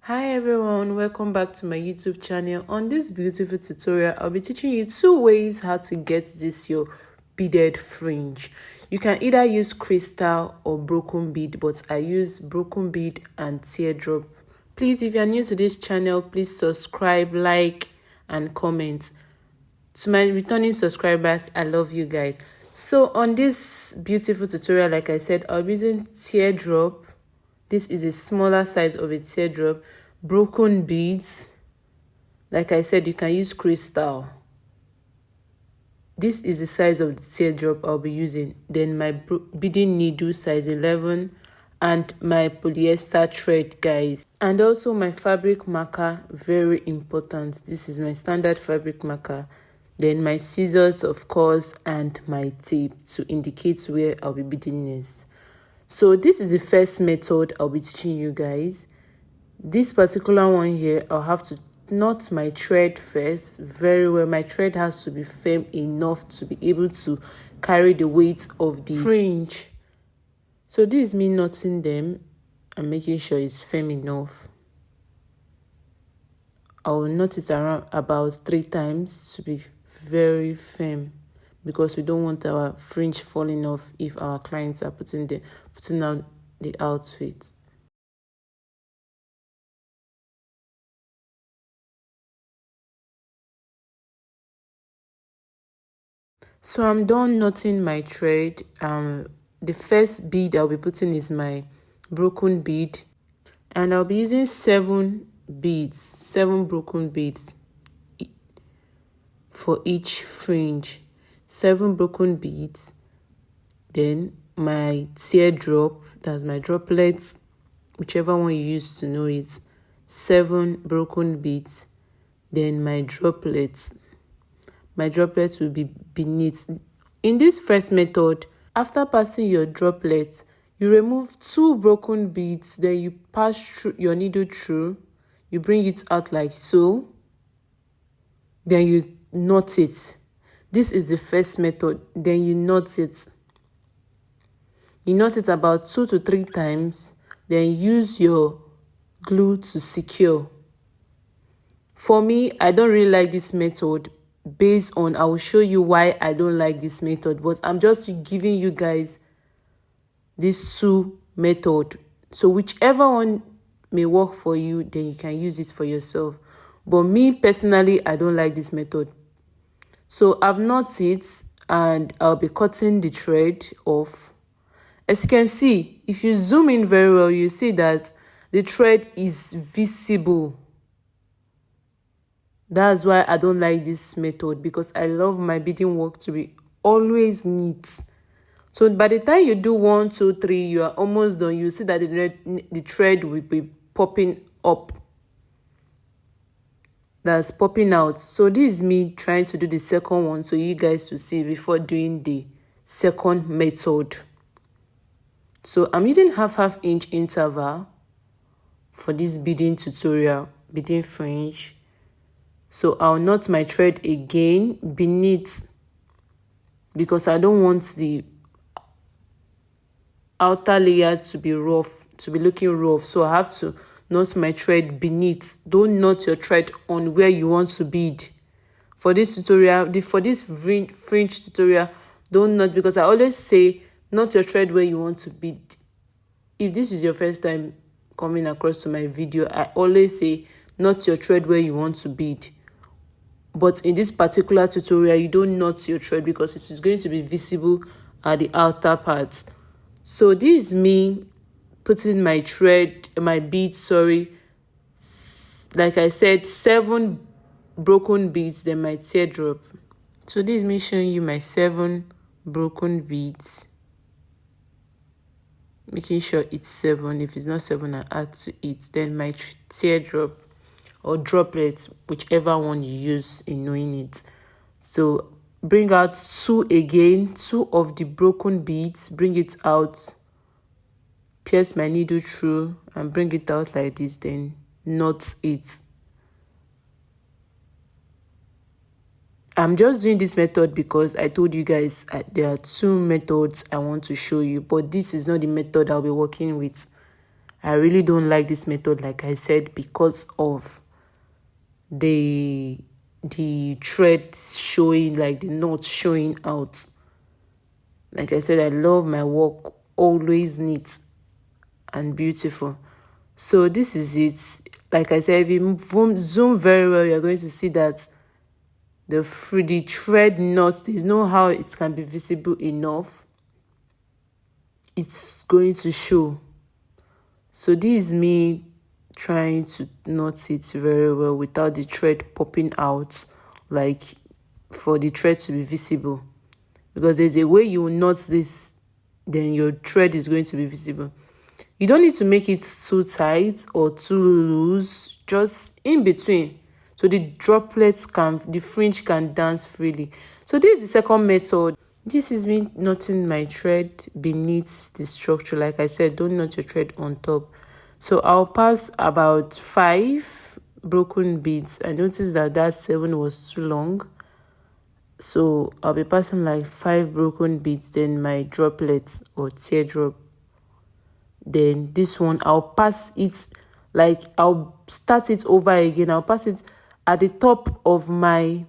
Hi everyone, welcome back to my YouTube channel. On this beautiful tutorial, I'll be teaching you two ways how to get this your beaded fringe. You can either use crystal or broken bead, but I use broken bead and teardrop. Please, if you're new to this channel, please subscribe, like, and comment. To my returning subscribers, I love you guys. So on this beautiful tutorial, like I said, I'll be using teardrop. This is a smaller size of a teardrop. Broken beads. Like I said, you can use crystal. This is the size of the teardrop I'll be using. Then my beading needle size 11 and my polyester thread, guys. And also my fabric marker, very important. This is my standard fabric marker. Then my scissors, of course, and my tape to indicate where I'll be beading next. So this is the first method I'll be teaching you guys. This particular one here, I'll have to knot my thread first very well. My thread has to be firm enough to be able to carry the weight of the fringe. So this is me knotting them and making sure it's firm enough. I'll knot it around about 3 times to be very firm, because we don't want our fringe falling off if our clients are putting out the outfit. So I'm done knotting my thread. The first bead I'll be putting is my broken bead, and I'll be using 7 broken beads for each fringe. 7 broken beads. Then my teardrop, that's my droplets, whichever one you use to know it. 7 broken beads. Then my droplets. My droplets will be beneath. In this first method, after passing your droplets, you remove 2 broken beads, then you pass through your needle through, you bring it out like so, then you knot it. This is the first method. Then you knot it. You knot it about 2 to 3 times, then use your glue to secure. For me, I don't really like this method. Based on, I will show you why I don't like this method, but I'm just giving you guys these 2 methods. So whichever one may work for you, then you can use it for yourself. But me personally, I don't like this method. So I've knotted it and I'll be cutting the thread off. As you can see, if you zoom in very well, you see that the thread is visible. That's why I don't like this method, because I love my beading work to be always neat. So by the time you do 1, 2, 3, you are almost done. You see that the thread will be popping up. That's popping out. So this is me trying to do the second one, so you guys to see before doing the second method. So I'm using half inch interval for this beading tutorial, beading fringe. So I'll knot my thread again beneath, because I don't want the outer layer to be rough, to be looking rough. So I have to knot my thread beneath. Don't knot your thread on where you want to bead. For this tutorial, for this fringe tutorial, don't knot, because I always say knot your thread where you want to bead. If this is your first time coming across to my video, I always say knot your thread where you want to bead. But in this particular tutorial, you don't knot your thread because it is going to be visible at the outer parts. So this is me putting my thread, my beads, sorry. Like I said, 7 broken beads, then my teardrop. So this is me showing you my 7 broken beads. Making sure it's 7. If it's not 7, I add to it. Then my teardrop or droplets, whichever one you use in knowing it. So bring out 2 again, 2 of the broken beads, bring it out, pierce my needle through and bring it out like this, then knot it. I'm just doing this method because I told you guys there are 2 methods I want to show you, but this is not the method I'll be working with. I really don't like this method, like I said, because of the thread showing, like the knot showing out. Like I said, I love my work always neat and beautiful. So this is it. Like I said, if you zoom very well, you're going to see that the thread knot, there's no how it can be visible enough. It's going to show. So this is me trying to knot it very well without the thread popping out, like for the thread to be visible. Because there's a way you will knot this, then your thread is going to be visible. You don't need to make it too tight or too loose, just in between, so the the fringe can dance freely. So this is the second method. This is me knotting my thread beneath the structure. Like I said, don't knot your thread on top. So I'll pass about 5 broken beads. I noticed that 7 was too long. So I'll be passing like 5 broken beads, then my droplets or teardrop. Then this one, I'll pass it, like I'll start it over again. I'll pass it at the top of my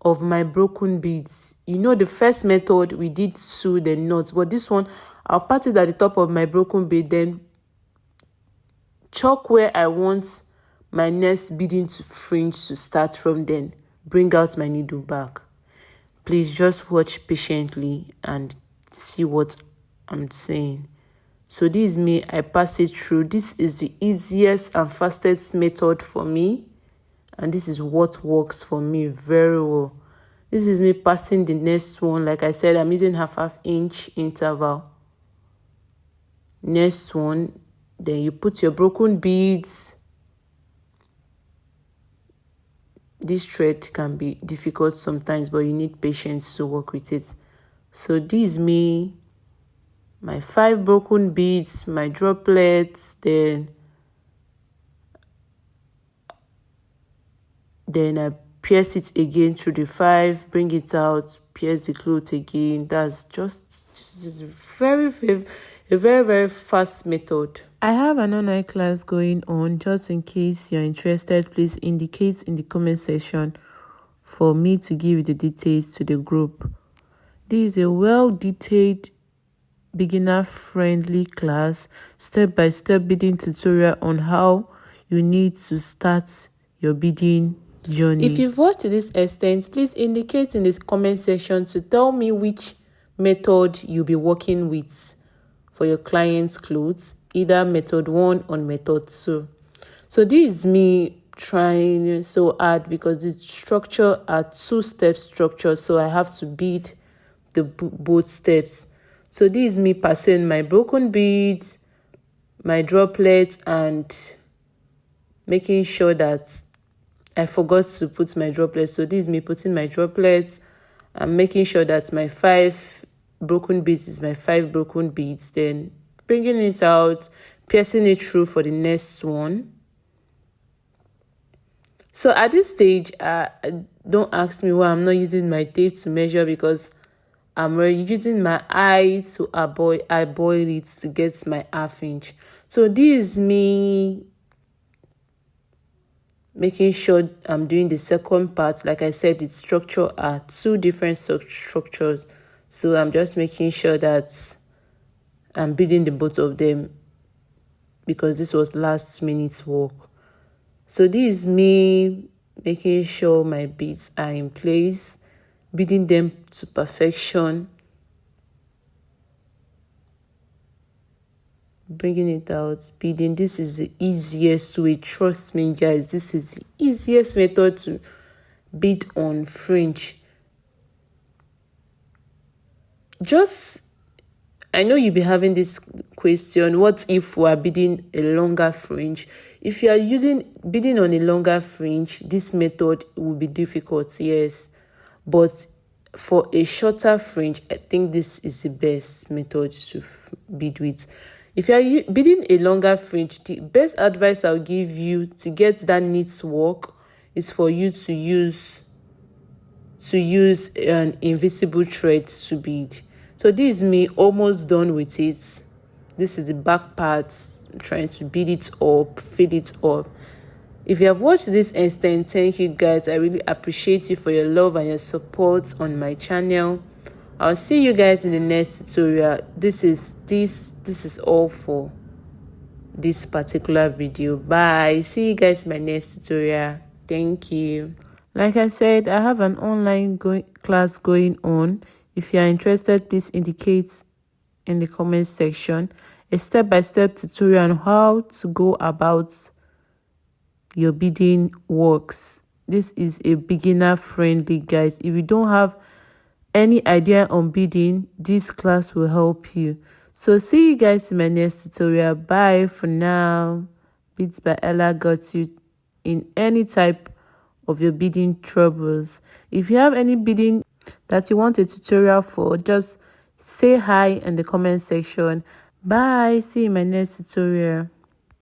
broken beads. You know, the first method we did sew the knots, but this one I'll pass it at the top of my broken bead, then chalk where I want my next beading to fringe to start from, then bring out my needle back. Please just watch patiently and see what I'm saying. So this is me, I pass it through. This is the easiest and fastest method for me, and this is what works for me very well. This is me passing the next one. Like I said, I'm using half inch interval. Next one, then you put your broken beads. This thread can be difficult sometimes, but you need patience to work with it. So this is me, my 5 broken beads, my droplets, then I pierce it again through the 5, bring it out, pierce the cloth again. That's just a very fast method. I have an online class going on. Just in case you're interested, please indicate in the comment section for me to give you the details to the group. This is a well-detailed, beginner-friendly class, step-by-step beading tutorial on how you need to start your beading journey. If you've watched to this extent, please indicate in this comment section to tell me which method you'll be working with for your client's clothes, either method 1 or method 2. So this is me trying so hard because the structure are 2-step structures, so I have to bead the both steps. So this is me passing my broken beads, my droplets, and making sure that I forgot to put my droplets. So this is me putting my droplets and making sure that my 5 broken beads is my 5 broken beads. Then bringing it out, piercing it through for the next one. So at this stage, don't ask me why I'm not using my tape to measure, because I'm using my eye to eyeball it to get my ½ inch. So this is me making sure I'm doing the second part. Like I said, the structure are 2 different structures. So I'm just making sure that I'm beading the both of them because this was last minute work. So this is me making sure my beads are in place, beading them to perfection, bringing it out, beading. This is the easiest way. Trust me, guys, this is the easiest method to bead on fringe. I know you'll be having this question, what if we are beading a longer fringe? If you are beading on a longer fringe, this method will be difficult, yes. But for a shorter fringe, I think this is the best method to bead with. If you are beading a longer fringe, the best advice I'll give you to get that neat work is for you to use an invisible thread to bead. So this is me almost done with it. This is the back part. I'm trying to bead it up, fill it up. If you have watched this extent, thank you guys. I really appreciate you for your love and your support on my channel. I'll see you guys in the next tutorial. This is all for this particular video. Bye. See you guys in my next tutorial. Thank you. Like I said, I have an online class going on. If you are interested, please indicate in the comment section a step-by-step tutorial on how to go about your beading works. This is a beginner friendly, guys. If you don't have any idea on beading, this class will help you. So see you guys in my next tutorial. Bye for now. Beads by Ella got you in any type of your beading troubles. If you have any beading that you want a tutorial for, just say hi in the comment section. Bye. See you in my next tutorial.